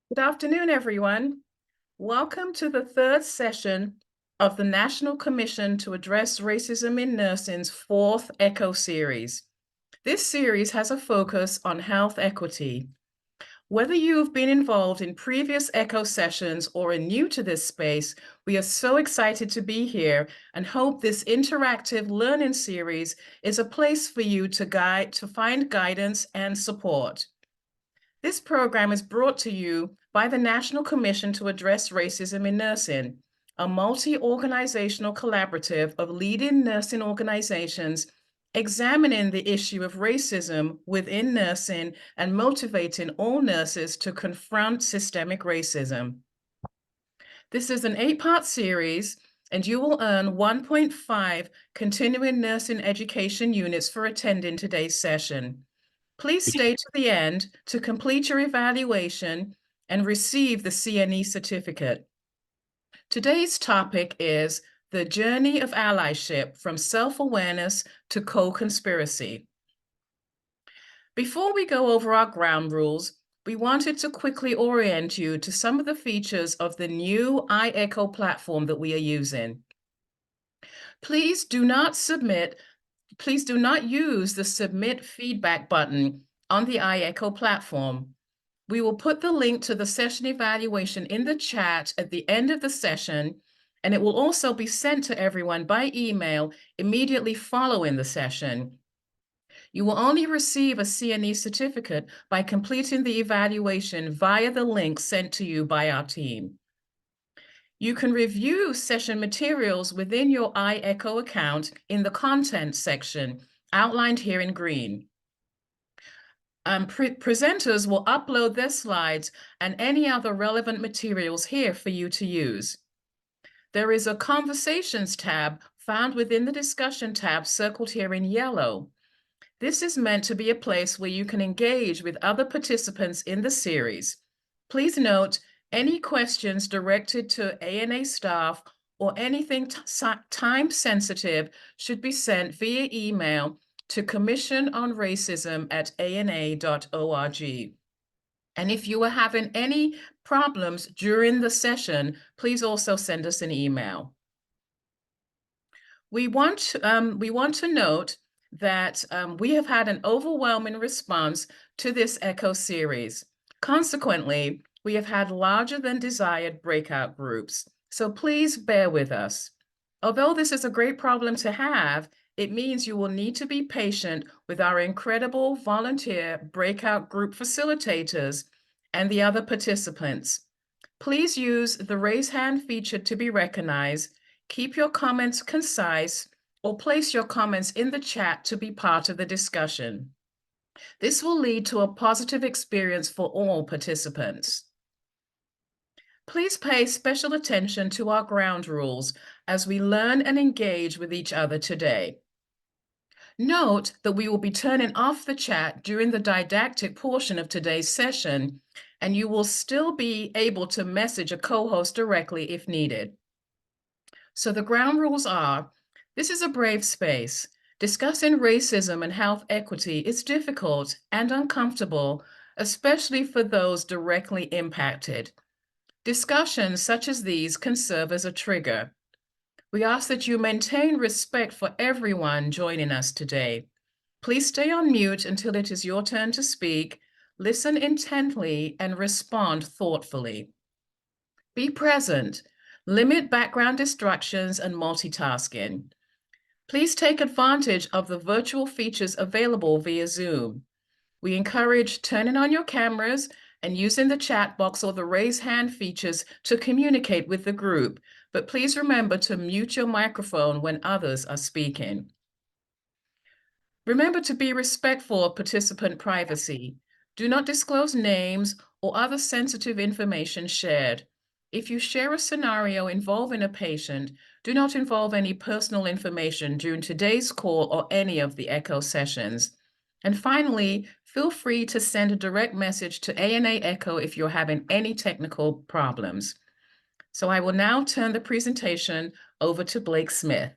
Good afternoon, everyone. Welcome to the third session of the National Commission to Address Racism in Nursing's fourth ECHO series. This series has a focus on health equity. Whether you have been involved in previous ECHO sessions or are new to this space, we are so excited to be here and hope this interactive learning series is a place for you to find guidance and support. This program is brought to you by the National Commission to Address Racism in Nursing, a multi-organizational collaborative of leading nursing organizations examining the issue of racism within nursing and motivating all nurses to confront systemic racism. This is an 8-part series, and you will earn 1.5 continuing nursing education units for attending today's session. Please stay to the end to complete your evaluation and receive the CNE certificate. Today's topic is the journey of allyship from self-awareness to co-conspiracy. Before we go over our ground rules, we wanted to quickly orient you to some of the features of the new iEcho platform that we are using. Please do not use the submit feedback button on the iEcho platform. We will put the link to the session evaluation in the chat at the end of the session, and it will also be sent to everyone by email immediately following the session. You will only receive a CNE certificate by completing the evaluation via the link sent to you by our team. You can review session materials within your iEcho account in the content section, outlined here in green. Presenters will upload their slides and any other relevant materials here for you to use. There is a Conversations tab found within the Discussion tab circled here in yellow. This is meant to be a place where you can engage with other participants in the series. Please note, any questions directed to ANA staff or anything time-sensitive should be sent via email to commissiononracism@ana.org. And if you are having any problems during the session, please also send us an email. We want to note that we have had an overwhelming response to this ECHO series. Consequently, we have had larger than desired breakout groups. So please bear with us. Although this is a great problem to have, it means you will need to be patient with our incredible volunteer breakout group facilitators and the other participants. Please use the raise hand feature to be recognized. Keep your comments concise or place your comments in the chat to be part of the discussion. This will lead to a positive experience for all participants. Please pay special attention to our ground rules as we learn and engage with each other today. Note that we will be turning off the chat during the didactic portion of today's session, and you will still be able to message a co-host directly if needed. So the ground rules are, this is a brave space. Discussing racism and health equity is difficult and uncomfortable, especially for those directly impacted. Discussions such as these can serve as a trigger. We ask that you maintain respect for everyone joining us today. Please stay on mute until it is your turn to speak, listen intently, and respond thoughtfully. Be present. Limit background distractions and multitasking. Please take advantage of the virtual features available via Zoom. We encourage turning on your cameras and using the chat box or the raise hand features to communicate with the group, but please remember to mute your microphone when others are speaking. Remember to be respectful of participant privacy. Do not disclose names or other sensitive information shared. If you share a scenario involving a patient, do not involve any personal information during today's call or any of the ECHO sessions. And finally, feel free to send a direct message to ANA ECHO if you're having any technical problems. So I will now turn the presentation over to Blake Smith.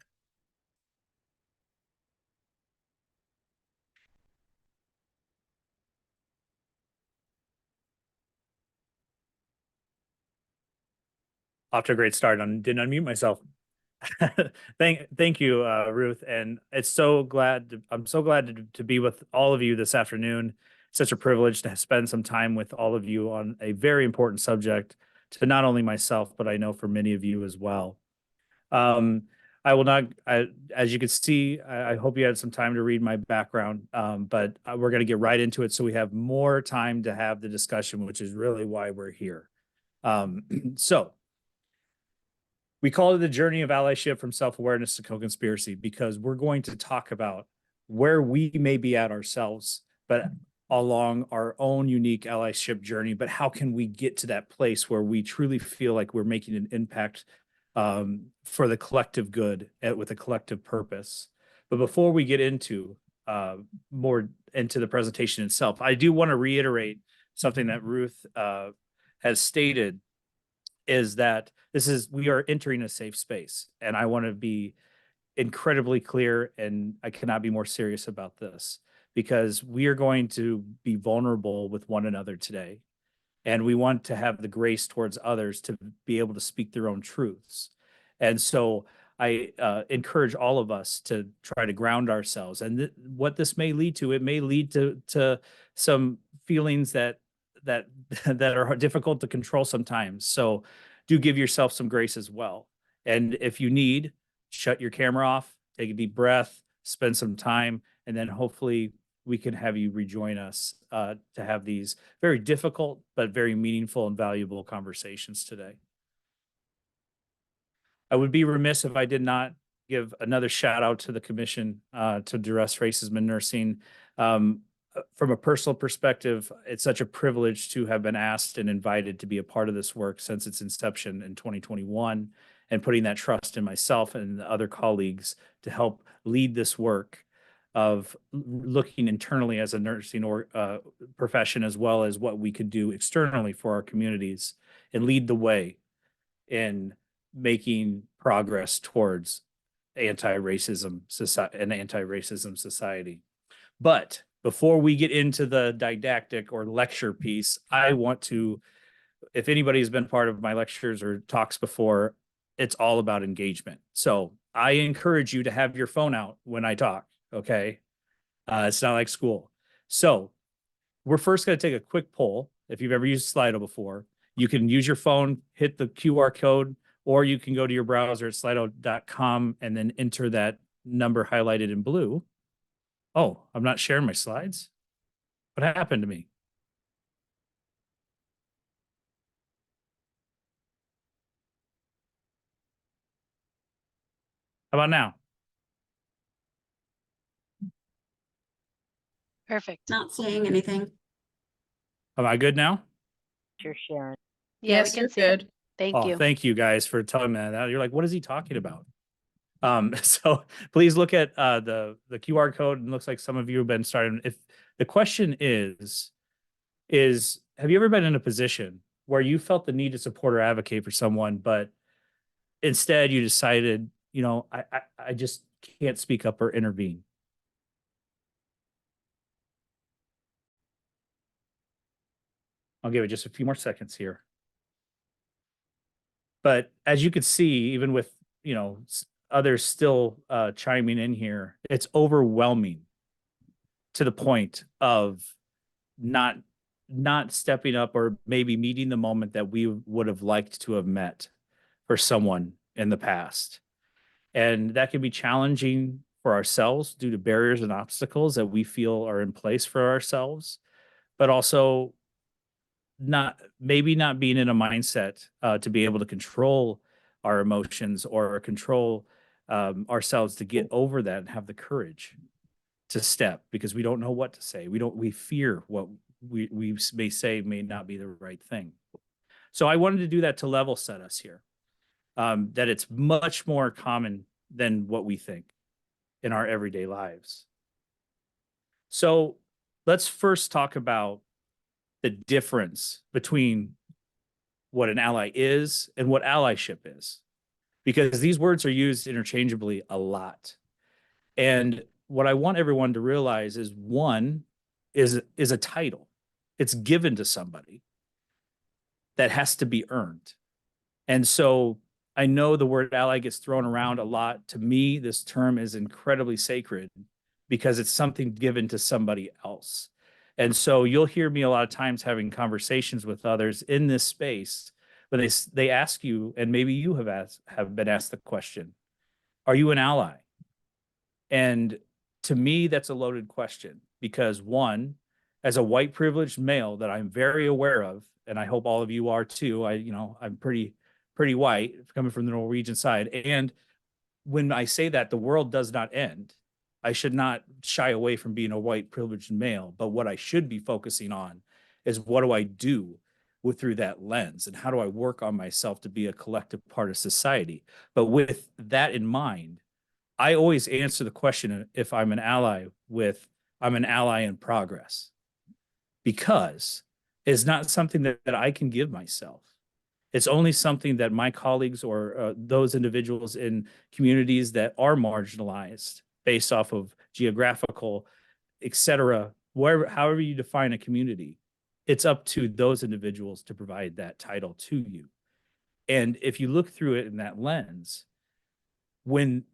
Off to a great start. I didn't unmute myself. Thank you, Ruth. And I'm so glad to be with all of you this afternoon. Such a privilege to spend some time with all of you on a very important subject to not only myself, but I know for many of you as well. Um, I will not, as you can see, I hope you had some time to read my background, but we're going to get right into it so we have more time to have the discussion, which is really why we're here. So, we call it the journey of allyship from self-awareness to co-conspiracy because we're going to talk about where we may be at ourselves, but along our own unique allyship journey. But how can we get to that place where we truly feel like we're making an impact for the collective good with a collective purpose? But before we get into more into the presentation itself, I do want to reiterate something that Ruth has stated, is that we are entering a safe space. And I want to be incredibly clear, and I cannot be more serious about this because we are going to be vulnerable with one another today. And we want to have the grace towards others to be able to speak their own truths. And so I encourage all of us to try to ground ourselves. And what this may lead to, it may lead to some feelings that that are difficult to control sometimes. So do give yourself some grace as well. And if you need, shut your camera off, take a deep breath, spend some time, and then hopefully we can have you rejoin us to have these very difficult but very meaningful and valuable conversations today. I would be remiss if I did not give another shout out to the Commission to Address Racism in Nursing. From a personal perspective, it's such a privilege to have been asked and invited to be a part of this work since its inception in 2021, and putting that trust in myself and the other colleagues to help lead this work of looking internally as a nursing profession, as well as what we could do externally for our communities, and lead the way in making progress towards anti-racism society. But before we get into the didactic or lecture piece, I want to, if anybody's been part of my lectures or talks before, it's all about engagement. So I encourage you to have your phone out when I talk, okay? It's not like school. So we're first going to take a quick poll. If you've ever used Slido before, you can use your phone, hit the QR code, or you can go to your browser at slido.com and then enter that number highlighted in blue. Oh, I'm not sharing my slides. What happened to me? How about now? Perfect. Not saying anything. Am I good now? You're sharing. Yeah, we Yes, can you're see it. good. Thank you. Thank you guys for telling me that. You're like, what is he talking about? So please look at the QR code, and looks like some of you have been starting. If the question is have you ever been in a position where you felt the need to support or advocate for someone, but instead you decided, I just can't speak up or intervene? I'll give it just a few more seconds here. But as you can see, even with, others still chiming in here, it's overwhelming to the point of not stepping up or maybe meeting the moment that we would have liked to have met for someone in the past. And that can be challenging for ourselves due to barriers and obstacles that we feel are in place for ourselves, but also not being in a mindset to be able to control our emotions or control ourselves to get over that and have the courage to step, because we don't know what to say. We fear what we may say may not be the right thing. So I wanted to do that to level set us here, that it's much more common than what we think in our everyday lives. So let's first talk about the difference between what an ally is and what allyship is, because these words are used interchangeably a lot. And what I want everyone to realize is one is a title. It's given to somebody that has to be earned. And so I know the word ally gets thrown around a lot. To me, this term is incredibly sacred because it's something given to somebody else. And so you'll hear me a lot of times having conversations with others in this space, but they ask you, and maybe you have been asked the question, are you an ally? And to me, that's a loaded question because one, as a white privileged male that I'm very aware of, and I hope all of you are too. I'm pretty white coming from the Norwegian side. And when I say that, the world does not end. I should not shy away from being a white privileged male, but what I should be focusing on is what do I do through that lens and how do I work on myself to be a collective part of society. But with that in mind, I always answer the question if I'm an ally with I'm an ally in progress because it's not something that I can give myself. It's only something that my colleagues or those individuals in communities that are marginalized based off of geographical, et cetera, however you define a community, it's up to those individuals to provide that title to you. And if you look through it in that lens, when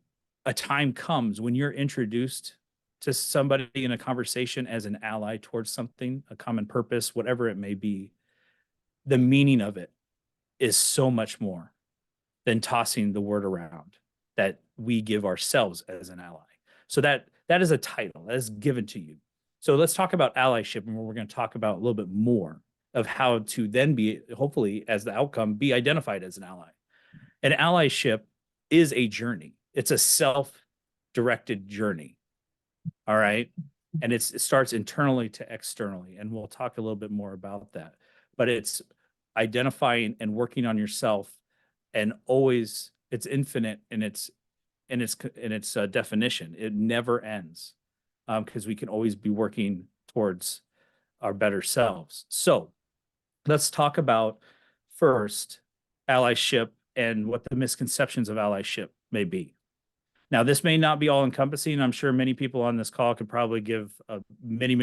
a time comes when you're introduced to somebody in a conversation as an ally towards something, a common purpose, whatever it may be, the meaning of it is so much more than tossing the word around that we give ourselves as an ally. So that is a title that is given to you. So let's talk about allyship, and we're going to talk about a little bit more of how to then be, hopefully, as the outcome, be identified as an ally. An allyship is a journey. It's a self-directed journey. All right. And it starts internally to externally. And we'll talk a little bit more about that. But it's identifying and working on yourself, and always it's infinite in its definition. It never ends because we can always be working towards our better selves. So let's talk about first allyship and what the misconceptions of allyship may be. Now, this may not be all encompassing. I'm sure many people on this call could probably give many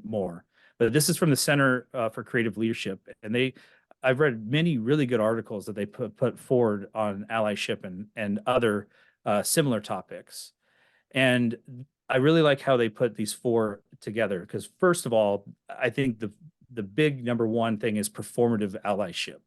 more. But this is from the Center for Creative Leadership, and I've read many really good articles that they put forward on allyship and other similar topics. And I really like how they put these four together because, first of all, I think the big number one thing is performative allyship.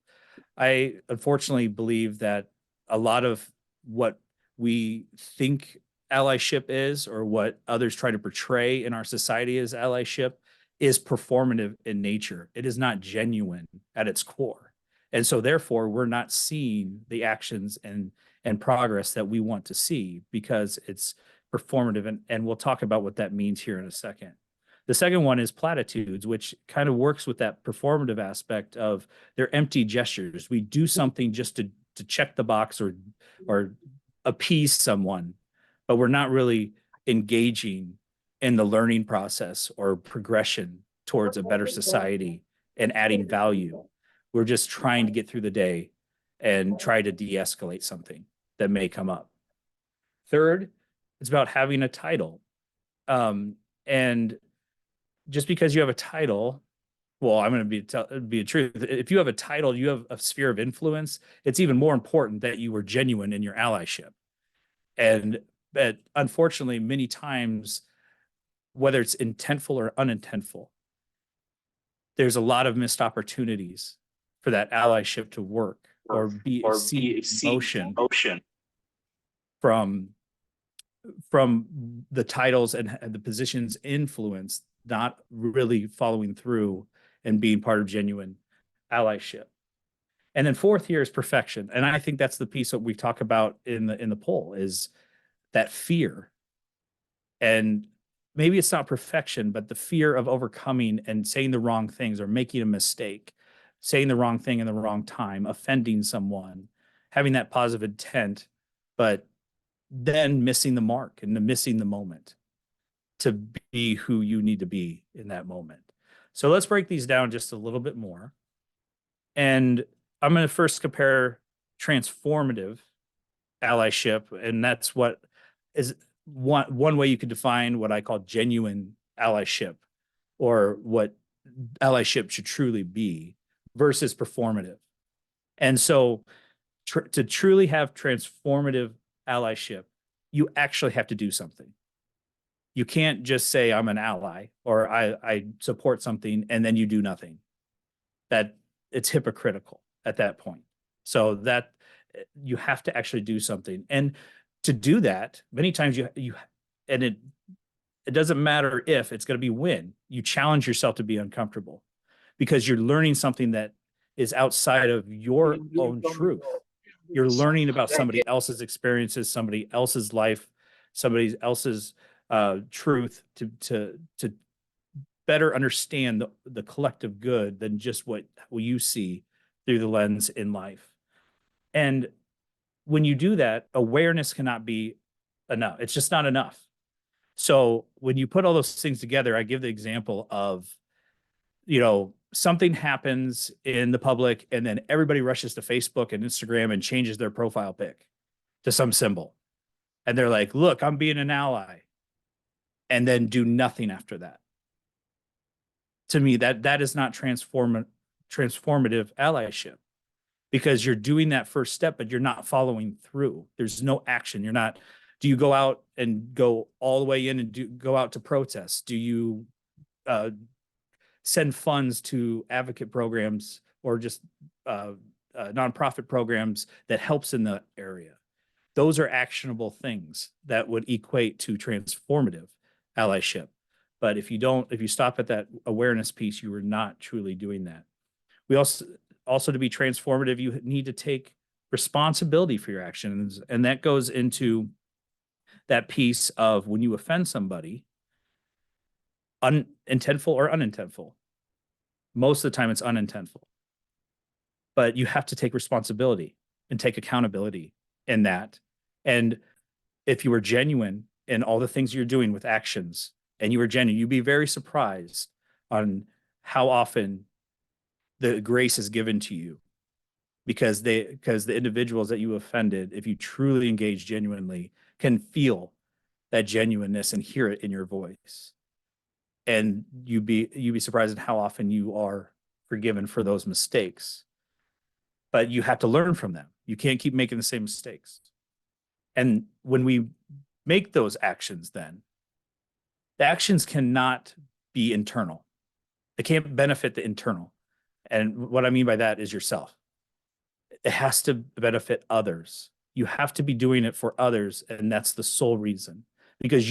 I unfortunately believe that a lot of what we think allyship is, or what others try to portray in our society as allyship, is performative in nature. It is not genuine at its core. And so therefore, we're not seeing the actions and progress that we want to see because it's performative. And we'll talk about what that means here in a second. The second one is platitudes, which kind of works with that performative aspect of they're empty gestures. We do something just to check the box or appease someone, but we're not really engaging in the learning process or progression towards a better society and adding value. We're just trying to get through the day and try to de-escalate something that may come up. Third, it's about having a title. And just because you have a title, well, I'm going to be a truth. If you have a title, you have a sphere of influence. It's even more important that you were genuine in your allyship. And but unfortunately, many times, whether it's intentful or unintentful, there's a lot of missed opportunities for that allyship to work or be motion from the titles and the positions influence not really following through and being part of genuine allyship. And then fourth here is perfection. And I think that's the piece that we talk about in the poll is that fear. And maybe it's not perfection, but the fear of overcoming and saying the wrong things or making a mistake, saying the wrong thing in the wrong time, offending someone, having that positive intent, but then missing the mark and missing the moment to be who you need to be in that moment. So let's break these down just a little bit more. And I'm going to first compare transformative allyship, and that's what is one way you could define what I call genuine allyship, or what allyship should truly be, versus performative. And so to truly have transformative allyship, you actually have to do something. You can't just say I'm an ally or I support something and then you do nothing. That it's hypocritical at that point. So that you have to actually do something. And to do that, many times and it doesn't matter if, it's going to be when you challenge yourself to be uncomfortable, because you're learning something that is outside of your own truth. You're learning about somebody else's experiences, somebody else's life, somebody else's truth to better understand the collective good than just what you see through the lens in life. And when you do that, awareness cannot be enough. It's just not enough. So when you put all those things together, I give the example of, something happens in the public and then everybody rushes to Facebook and Instagram and changes their profile pic to some symbol. And they're like, look, I'm being an ally. And then do nothing after that. To me, that is not transformative allyship, because you're doing that first step, but you're not following through. There's no action. Do you go out and go all the way in and go out to protest? Do you send funds to advocate programs or just nonprofit programs that helps in the area? Those are actionable things that would equate to transformative allyship. But if you stop at that awareness piece, you are not truly doing that. We also to be transformative, you need to take responsibility for your actions. And that goes into that piece of when you offend somebody, intentful or unintentful. Most of the time it's unintentful. But you have to take responsibility and take accountability in that. And if you were genuine in all the things you're doing with actions, and you were genuine, you'd be very surprised on how often the grace is given to you, because the individuals that you offended, if you truly engage genuinely, can feel that genuineness and hear it in your voice. And you'd be surprised at how often you are forgiven for those mistakes. But you have to learn from them. You can't keep making the same mistakes. And when we make those actions, then the actions cannot be internal. They can't benefit the internal. And what I mean by that is yourself. It has to benefit others. You have to be doing it for others. And that's the sole reason, because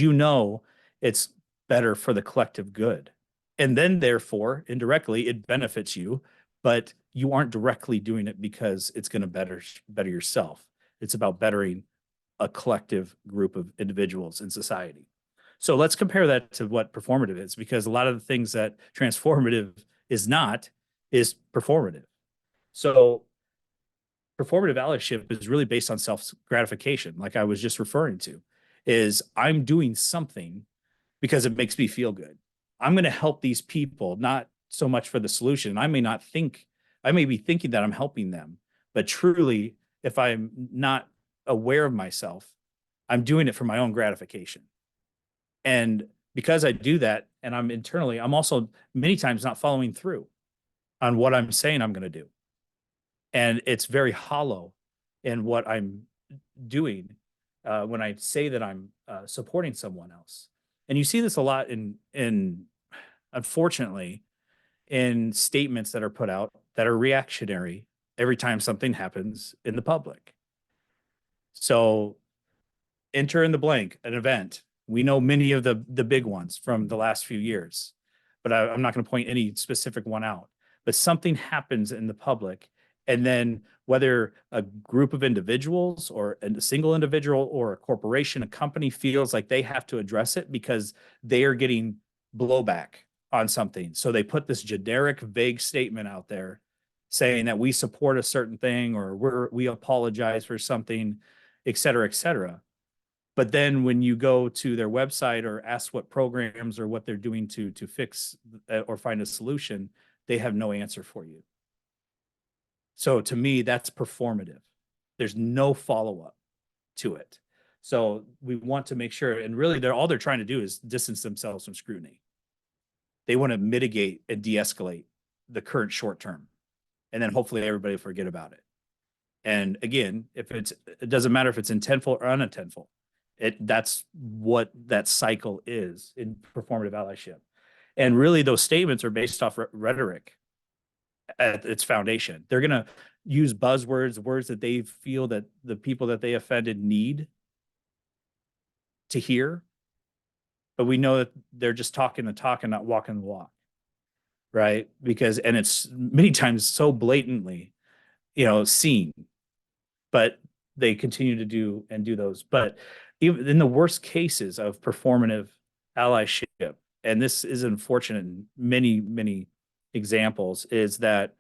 it's better for the collective good. And then therefore, indirectly, it benefits you, but you aren't directly doing it because it's going to better yourself. It's about bettering a collective group of individuals in society. So let's compare that to what performative is, because a lot of the things that transformative is performative. So performative allyship is really based on self-gratification, like I was just referring to, is I'm doing something because it makes me feel good. I'm going to help these people, not so much for the solution. I may be thinking that I'm helping them, but truly, if I'm not aware of myself, I'm doing it for my own gratification. And because I do that, and I'm also many times not following through on what I'm saying I'm going to do. And it's very hollow in what I'm doing when I say that I'm supporting someone else. And you see this a lot unfortunately, in statements that are put out that are reactionary every time something happens in the public. So enter in the blank, an event. We know many of the big ones from the last few years, but I'm not going to point any specific one out. But something happens in the public, and then whether a group of individuals or a single individual or a corporation, a company feels like they have to address it because they are getting blowback on something. So they put this generic, vague statement out there saying that we support a certain thing, or we apologize for something, et cetera, et cetera. But then when you go to their website or ask what programs or what they're doing to fix or find a solution, they have no answer for you. So to me, that's performative. There's no follow-up to it. So we want to make sure, and really all they're trying to do is distance themselves from scrutiny. They want to mitigate and de-escalate the current short term. And then hopefully everybody will forget about it. And again, it doesn't matter if it's intentful or unintentful. That's what that cycle is in performative allyship. And really, those statements are based off rhetoric at its foundation. They're going to use buzzwords, words that they feel that the people that they offended need to hear. But we know that they're just talking the talk and not walking the walk, right? And it's many times so blatantly, seen, but they continue to do those. But even in the worst cases of performative allyship, and this is unfortunate in many, many examples, is that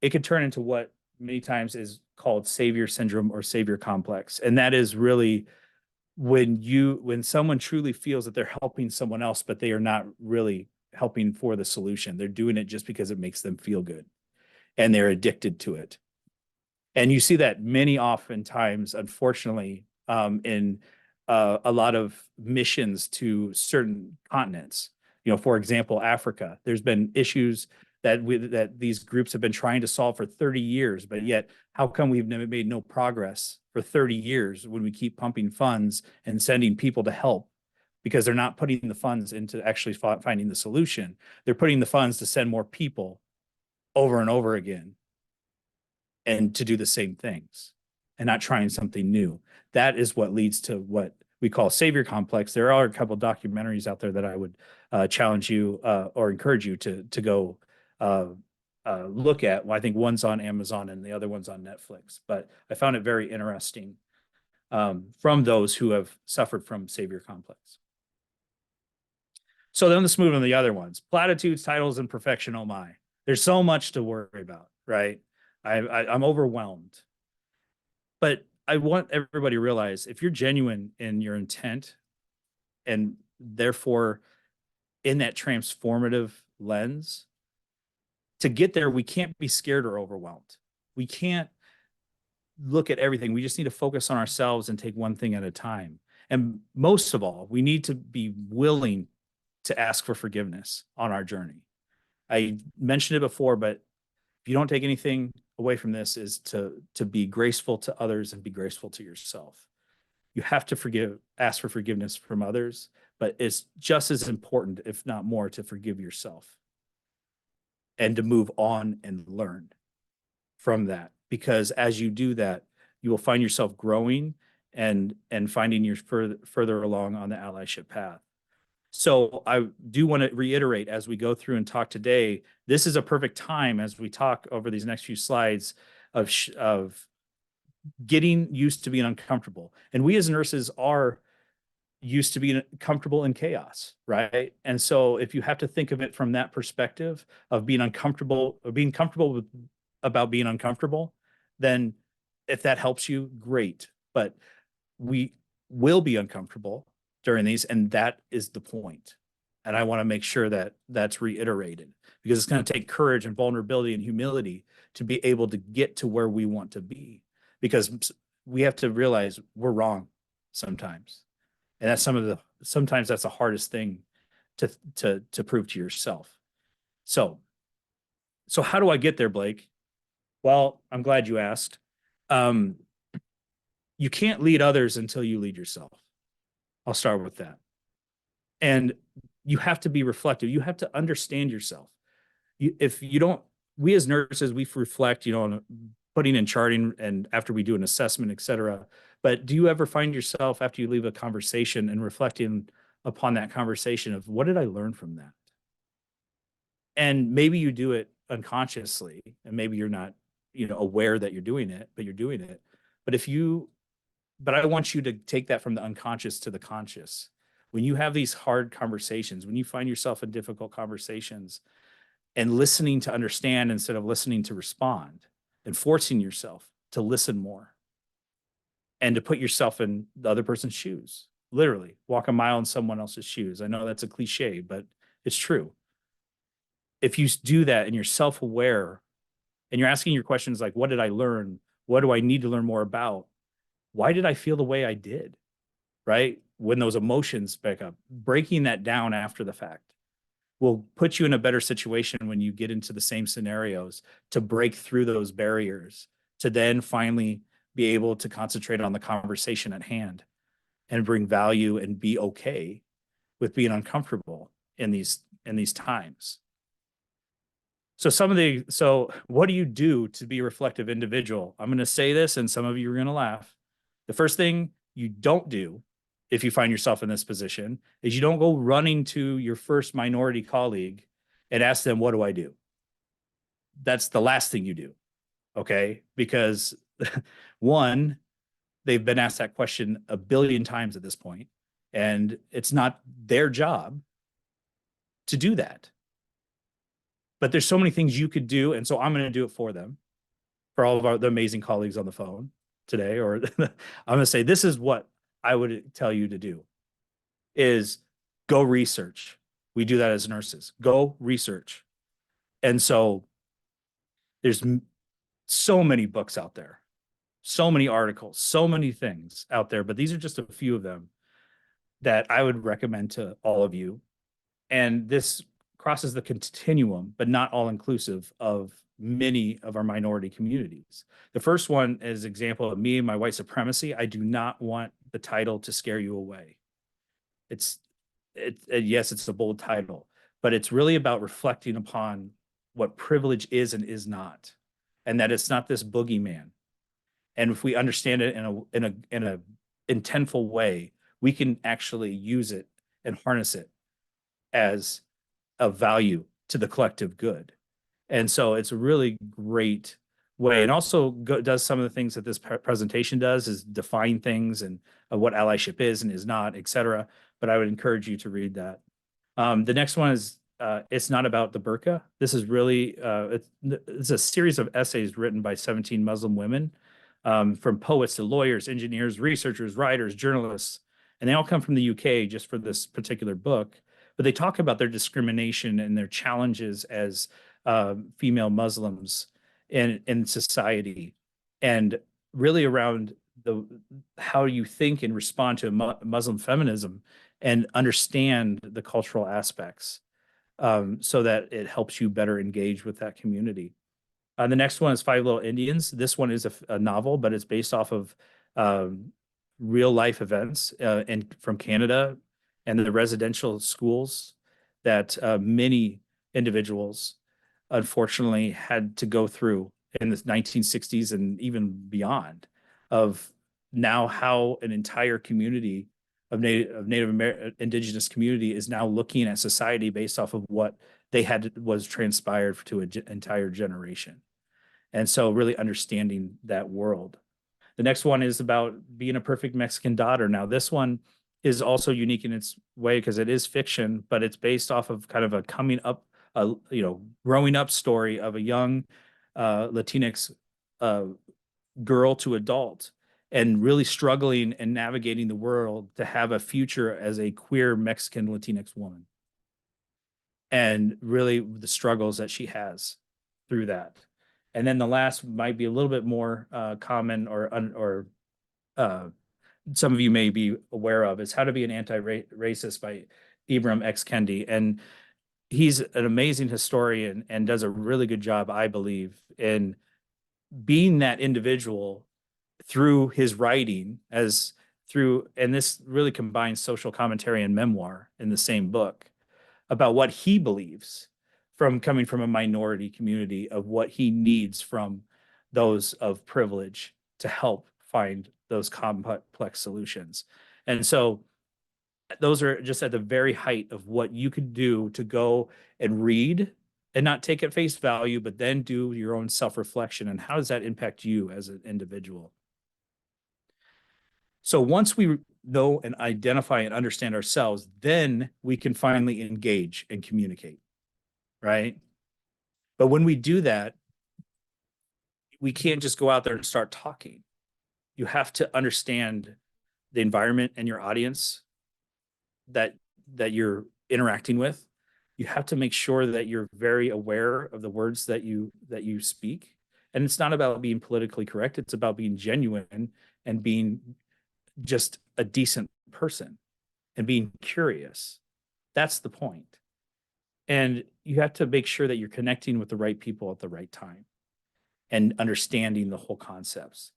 it could turn into what many times is called savior syndrome or savior complex. And that is really when someone truly feels that they're helping someone else, but they are not really helping for the solution. They're doing it just because it makes them feel good and they're addicted to it. And you see that many oftentimes, unfortunately, in a lot of missions to certain continents. For example, Africa. There's been issues that these groups have been trying to solve for 30 years, but yet how come we've never made no progress for 30 years when we keep pumping funds and sending people to help? Because they're not putting the funds into actually finding the solution. They're putting the funds to send more people over and over again and to do the same things and not trying something new. That is what leads to what we call savior complex. There are a couple of documentaries out there that I would challenge you or encourage you to go look at. Well, I think one's on Amazon and the other one's on Netflix. But I found it very interesting from those who have suffered from savior complex. So then let's move on to the other ones. Platitudes, titles, and perfection, oh my. There's so much to worry about, right? I'm overwhelmed. But I want everybody to realize if you're genuine in your intent and therefore in that transformative lens, to get there, we can't be scared or overwhelmed. We can't look at everything. We just need to focus on ourselves and take one thing at a time. And most of all, we need to be willing to ask for forgiveness on our journey. I mentioned it before, but if you don't take anything away from this, is to be graceful to others and be graceful to yourself. You have to ask for forgiveness from others, but it's just as important, if not more, to forgive yourself and to move on and learn from that. Because as you do that, you will find yourself growing and finding your further along on the allyship path. So I do want to reiterate as we go through and talk today, this is a perfect time as we talk over these next few slides of getting used to being uncomfortable. And we as nurses are used to being comfortable in chaos, right? And so if you have to think of it from that perspective of being uncomfortable or being comfortable about being uncomfortable, then if that helps you, great. But we will be uncomfortable during these, and that is the point. And I want to make sure that that's reiterated, because it's going to take courage and vulnerability and humility to be able to get to where we want to be, because we have to realize we're wrong sometimes. And that's sometimes that's the hardest thing to prove to yourself. So how do I get there, Blake? Well, I'm glad you asked. You can't lead others until you lead yourself. I'll start with that. And you have to be reflective. You have to understand yourself. If you don't, we as nurses, we reflect, on putting in charting and after we do an assessment, et cetera. But do you ever find yourself after you leave a conversation and reflecting upon that conversation of what did I learn from that? And maybe you do it unconsciously, and maybe you're not, aware that you're doing it, but you're doing it. But I want you to take that from the unconscious to the conscious. When you have these hard conversations, when you find yourself in difficult conversations, and listening to understand instead of listening to respond, and forcing yourself to listen more and to put yourself in the other person's shoes, literally walk a mile in someone else's shoes. I know that's a cliche, but it's true. If you do that and you're self-aware and you're asking your questions like, what did I learn? What do I need to learn more about? Why did I feel the way I did? Right? When those emotions pick up, breaking that down after the fact will put you in a better situation when you get into the same scenarios to break through those barriers to then finally be able to concentrate on the conversation at hand and bring value and be okay with being uncomfortable in these times. So what do you do to be a reflective individual? I'm going to say this and some of you are going to laugh. The first thing you don't do if you find yourself in this position is you don't go running to your first minority colleague and ask them, what do I do? That's the last thing you do. Okay. Because one, they've been asked that question a billion times at this point, and it's not their job to do that. But there's so many things you could do. And so I'm going to do it for them, for all of the amazing colleagues on the phone today. Or I'm going to say, this is what I would tell you to do is go research. We do that as nurses. Go research. And so there's so many books out there, so many articles, so many things out there, but these are just a few of them that I would recommend to all of you. And this crosses the continuum, but not all inclusive of many of our minority communities. The first one is example of me and my white supremacy. I do not want the title to scare you away. Yes, it's a bold title, but it's really about reflecting upon what privilege is and is not, and that it's not this boogeyman. And if we understand it in a intentful way, we can actually use it and harness it as a value to the collective good. And so it's a really great way, and also does some of the things that this presentation does, is define things and what allyship is and is not, et cetera. But I would encourage you to read that. The next one is It's Not About the Burqa. This is really, it's a series of essays written by 17 Muslim women, from poets to lawyers, engineers, researchers, writers, journalists, and they all come from the UK just for this particular book. But they talk about their discrimination and their challenges as female Muslims in society, and really around how you think and respond to Muslim feminism and understand the cultural aspects, so that it helps you better engage with that community. The next one is Five Little Indians. This one is a novel, but it's based off of real life events from Canada and the residential schools that many individuals unfortunately had to go through in the 1960s and even beyond, of now how an entire community of Native Indigenous community is now looking at society based off of what they had was transpired to an entire generation. And so really understanding that world. The next one is about being a perfect Mexican daughter. Now, this one is also unique in its way because it is fiction, but it's based off of kind of a coming up, growing up story of a young Latinx girl to adult, and really struggling and navigating the world to have a future as a queer Mexican Latinx woman, and really the struggles that she has through that. And then the last might be a little bit more common, or some of you may be aware of, is How to Be an Anti-Racist by Ibram X. Kendi. And he's an amazing historian and does a really good job, I believe, in being that individual through his writing, and this really combines social commentary and memoir in the same book, about what he believes from coming from a minority community, of what he needs from those of privilege to help find those complex solutions. And so those are just at the very height of what you could do to go and read and not take at face value, but then do your own self-reflection. And how does that impact you as an individual? So once we know and identify and understand ourselves, then we can finally engage and communicate, right? But when we do that, we can't just go out there and start talking. You have to understand the environment and your audience that you're interacting with. You have to make sure that you're very aware of the words that you speak. And it's not about being politically correct. It's about being genuine and being just a decent person and being curious. That's the point. And you have to make sure that you're connecting with the right people at the right time. and understanding the whole concepts.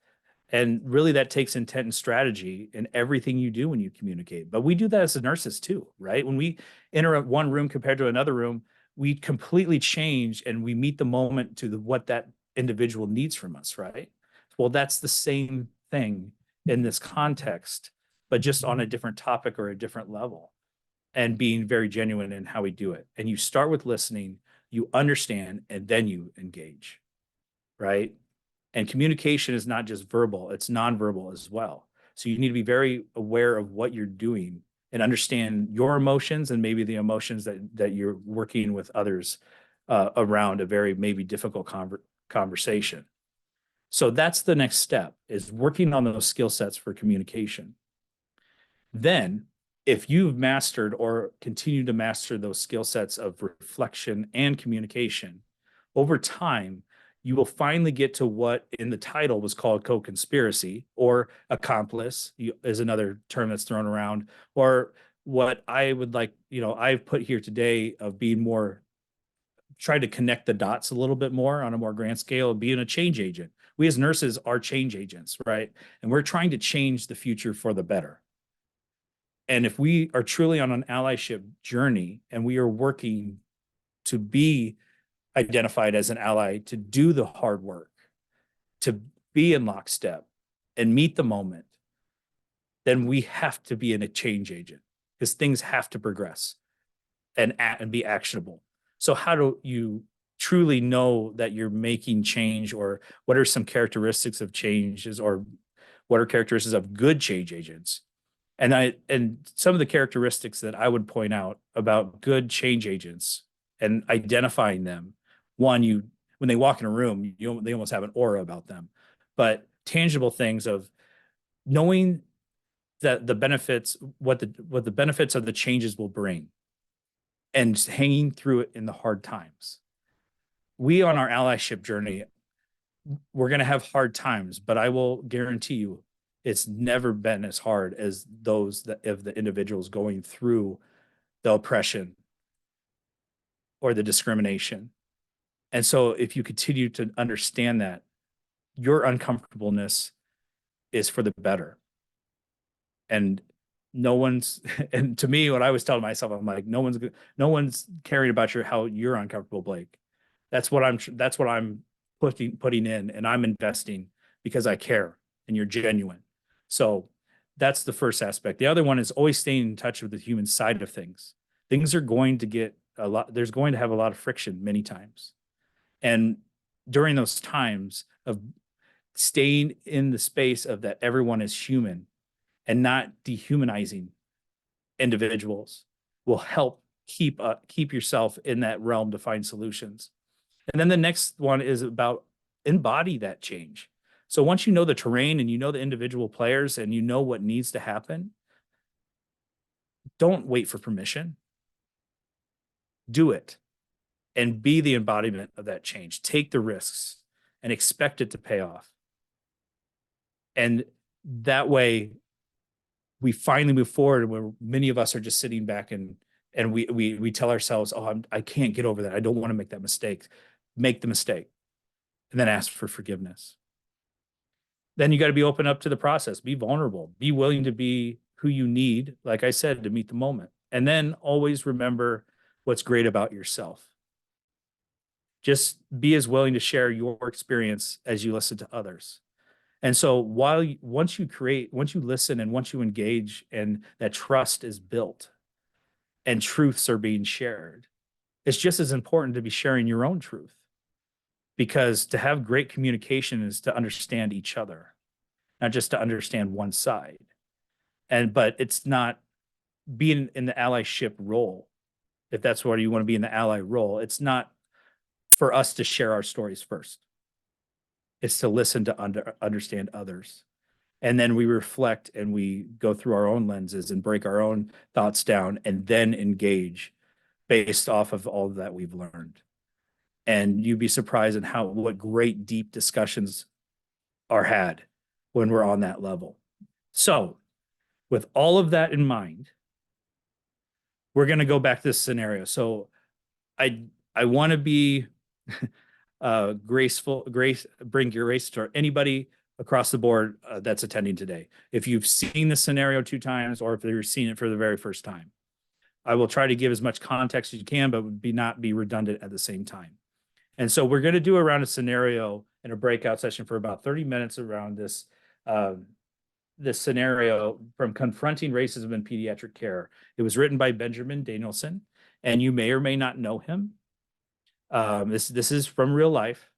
And really that takes intent and strategy in everything you do when you communicate. But we do that as nurses too, right? When we enter one room compared to another room, we completely change and we meet the moment to what that individual needs from us, right? Well, that's the same thing in this context, but just on a different topic or a different level, and being very genuine in how we do it. And you start with listening, you understand, and then you engage, right? And communication is not just verbal, it's nonverbal as well. So you need to be very aware of what you're doing and understand your emotions and maybe the emotions that you're working with others around a very maybe difficult conversation. So that's the next step, is working on those skill sets for communication. Then, if you've mastered or continue to master those skill sets of reflection and communication, over time, you will finally get to what in the title was called co-conspiracy, or accomplice is another term that's thrown around, or what I would like, I've put here today of being more, try to connect the dots a little bit more on a more grand scale of being a change agent. We as nurses are change agents, right? And we're trying to change the future for the better. And if we are truly on an allyship journey and we are working to be identified as an ally, to do the hard work, to be in lockstep and meet the moment, then we have to be in a change agent, because things have to progress and be actionable. So how do you truly know that you're making change, or what are some characteristics of changes, or what are characteristics of good change agents? And some of the characteristics that I would point out about good change agents and identifying them, one, when they walk in a room, they almost have an aura about them. But tangible things of knowing that the benefits, what the benefits of the changes will bring, and hanging through it in the hard times. We on our allyship journey, we're going to have hard times, but I will guarantee you it's never been as hard as those of the individuals going through the oppression or the discrimination. And so if you continue to understand that, your uncomfortableness is for the better. And no one's, and to me, what I was telling myself, I'm like, no one's caring about how you're uncomfortable, Blake. That's what I'm putting in, and I'm investing because I care and you're genuine. So that's the first aspect. The other one is always staying in touch with the human side of things. Things are going to get there's going to have a lot of friction many times. And during those times of staying in the space of that everyone is human and not dehumanizing individuals will help keep yourself in that realm to find solutions. And then the next one is about embody that change. So once you know the terrain and you know the individual players and you know what needs to happen, don't wait for permission. Do it and be the embodiment of that change. Take the risks and expect it to pay off. And that way we finally move forward, where many of us are just sitting back and we tell ourselves, oh, I can't get over that. I don't want to make that mistake. Make the mistake and then ask for forgiveness. Then you got to be open up to the process, be vulnerable, be willing to be who you need, like I said, to meet the moment. And then always remember what's great about yourself. Just be as willing to share your experience as you listen to others. And so once you listen and once you engage and that trust is built and truths are being shared, it's just as important to be sharing your own truth, because to have great communication is to understand each other, not just to understand one side. But it's not being in the allyship role. If that's what you want to be in the ally role, it's not for us to share our stories first. It's to listen to understand others. And then we reflect and we go through our own lenses and break our own thoughts down and then engage based off of all that we've learned. And you'd be surprised at what great deep discussions are had when we're on that level. So with all of that in mind, we're going to go back to this scenario. So I want to be bring grace to anybody across the board that's attending today. If you've seen the scenario 2 times or if you've seen it for the very first time, I will try to give as much context as you can, but not be redundant at the same time. And so we're going to do around a scenario in a breakout session for about 30 minutes around this scenario from Confronting Racism in Pediatric Care. It was written by Benjamin Danielson, and you may or may not know him. This is from real life.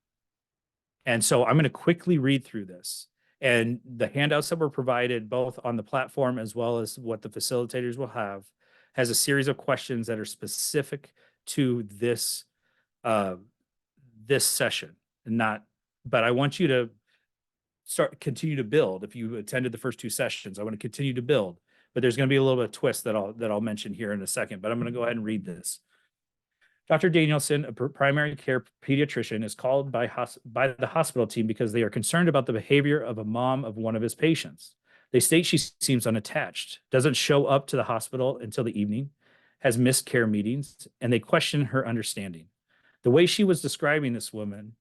And so I'm going to quickly read through this. And the handouts that were provided both on the platform as well as what the facilitators will have has a series of questions that are specific to this this session. But I want you to continue to build. If you attended the first 2 sessions, I want to continue to build. But there's going to be a little bit of twist that I'll mention here in a second. But I'm going to go ahead and read this. Dr. Danielson, a primary care pediatrician, is called by the hospital team because they are concerned about the behavior of a mom of one of his patients. They state she seems unattached, doesn't show up to the hospital until the evening, has missed care meetings, and they question her understanding. The way she was describing this woman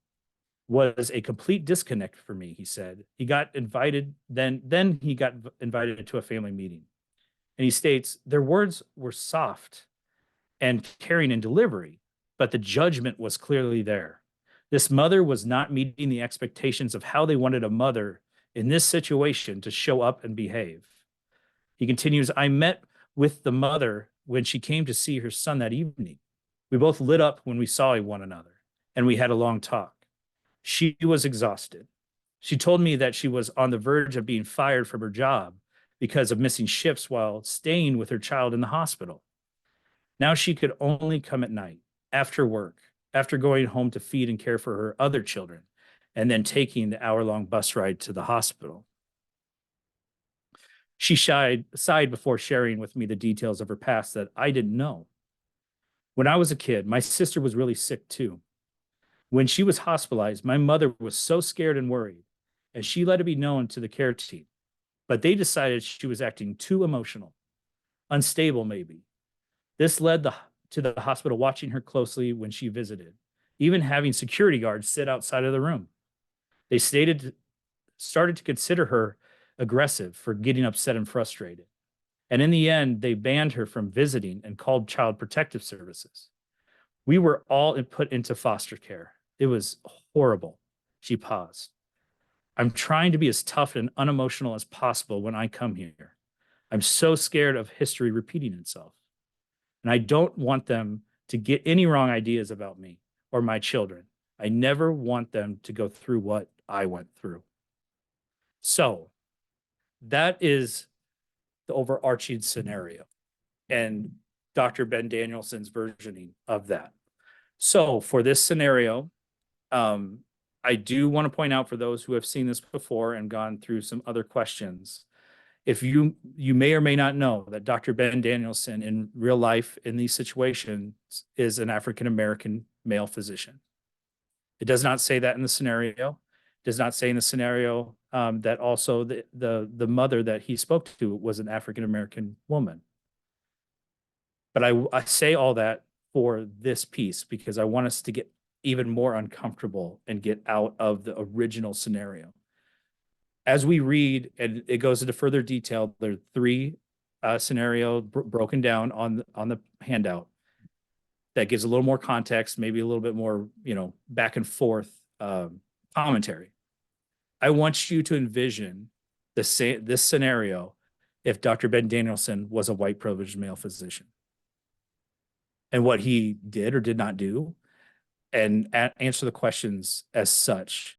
was a complete disconnect for me, he said. He got invited, then he got invited to a family meeting. And he states, their words were soft and caring in delivery, but the judgment was clearly there. This mother was not meeting the expectations of how they wanted a mother in this situation to show up and behave. He continues, I met with the mother when she came to see her son that evening. We both lit up when we saw one another, and we had a long talk. She was exhausted. She told me that she was on the verge of being fired from her job because of missing shifts while staying with her child in the hospital. Now she could only come at night, after work, after going home to feed and care for her other children, and then taking the hour-long bus ride to the hospital. She sighed before sharing with me the details of her past that I didn't know. When I was a kid, my sister was really sick too. When she was hospitalized, my mother was so scared and worried, and she let it be known to the care team. But they decided she was acting too emotional, unstable maybe. This led to the hospital watching her closely when she visited, even having security guards sit outside of the room. They started to consider her aggressive for getting upset and frustrated. And in the end, they banned her from visiting and called Child Protective Services. We were all put into foster care. It was horrible. She paused. I'm trying to be as tough and unemotional as possible when I come here. I'm so scared of history repeating itself. And I don't want them to get any wrong ideas about me or my children. I never want them to go through what I went through. So that is the overarching scenario and Dr. Ben Danielson's versioning of that. So for this scenario, I do want to point out for those who have seen this before and gone through some other questions, if you may or may not know that Dr. Ben Danielson in real life in these situations is an African-American male physician. It does not say that in the scenario. It does not say in the scenario that also the mother that he spoke to was an African-American woman. But I say all that for this piece because I want us to get even more uncomfortable and get out of the original scenario. As we read, and it goes into further detail, there are 3 scenarios broken down on the handout that gives a little more context, maybe a little bit more, back and forth commentary. I want you to envision this scenario if Dr. Ben Danielson was a white privileged male physician and what he did or did not do, and answer the questions as such.